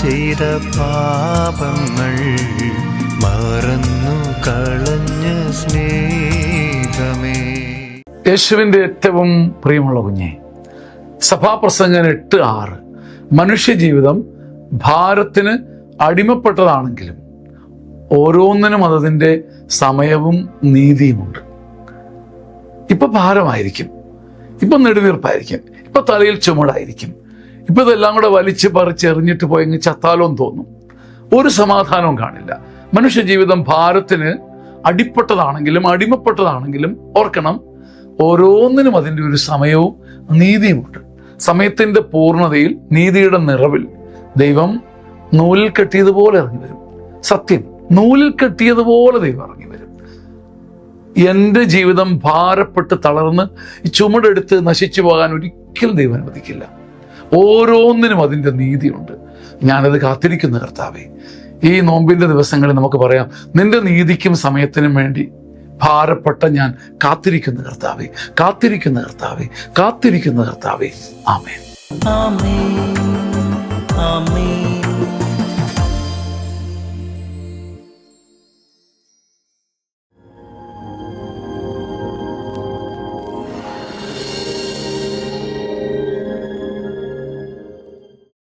ചെയ്ത പാപങ്ങൾ മറന്നു കളഞ്ഞ സ്നേഹമേ. യേശുവിൻ്റെ ഏറ്റവും പ്രിയമുള്ള കുഞ്ഞെ, സഭാപ്രസംഗൻ 8:6 മനുഷ്യജീവിതം ഭാരത്തിന് അടിമപ്പെട്ടതാണെങ്കിലും ഓരോന്നിനും അതതിൻ്റെ സമയവും നീതിയുമുണ്ട്. ഇപ്പൊ ഭാരമായിരിക്കും, ഇപ്പൊ നെടുവീർപ്പായിരിക്കും, ഇപ്പൊ തലയിൽ ചുമടായിരിക്കും, ഇപ്പൊ ഇതെല്ലാം കൂടെ വലിച്ച് പറിച്ചെറിഞ്ഞിട്ട് പോയെങ്കിൽ ചത്താലോന്ന് തോന്നും. ഒരു സമാധാനവും കാണില്ല. മനുഷ്യജീവിതം ഭാരത്തിന് അടിമപ്പെട്ടതാണെങ്കിലും ഓർക്കണം, ഓരോന്നിനും അതിൻ്റെ ഒരു സമയവും നീതിയുമുണ്ട്. സമയത്തിൻ്റെ പൂർണ്ണതയിൽ, നീതിയുടെ നിറവിൽ ദൈവം നൂലിൽ കെട്ടിയതുപോലെ ഇറങ്ങി വരും. സത്യം, നൂലിൽ കെട്ടിയതുപോലെ ദൈവം ഇറങ്ങി വരും. എൻ്റെ ജീവിതം ഭാരപ്പെട്ട് തളർന്ന് ഈ ചുമടെടുത്ത് നശിച്ചു പോകാൻ ഒരിക്കലും ദൈവം അനുവദിക്കില്ല. ഓരോന്നിനും അതിൻ്റെ നീതിയുണ്ട്. ഞാനത് കാത്തിരിക്കുന്ന കർത്താവേ. ഈ നോമ്പിൻ്റെ ദിവസങ്ങളിൽ നമുക്ക് പറയാം, നിന്റെ നീതിക്കും സമയത്തിനും വേണ്ടി ഭാരപ്പെട്ട ഞാൻ കാത്തിരിക്കുന്ന കർത്താവേ, കാത്തിരിക്കുന്ന കർത്താവേ, കാത്തിരിക്കുന്ന കർത്താവേ. ആമേൻ. ആമേൻ. ആമേൻ.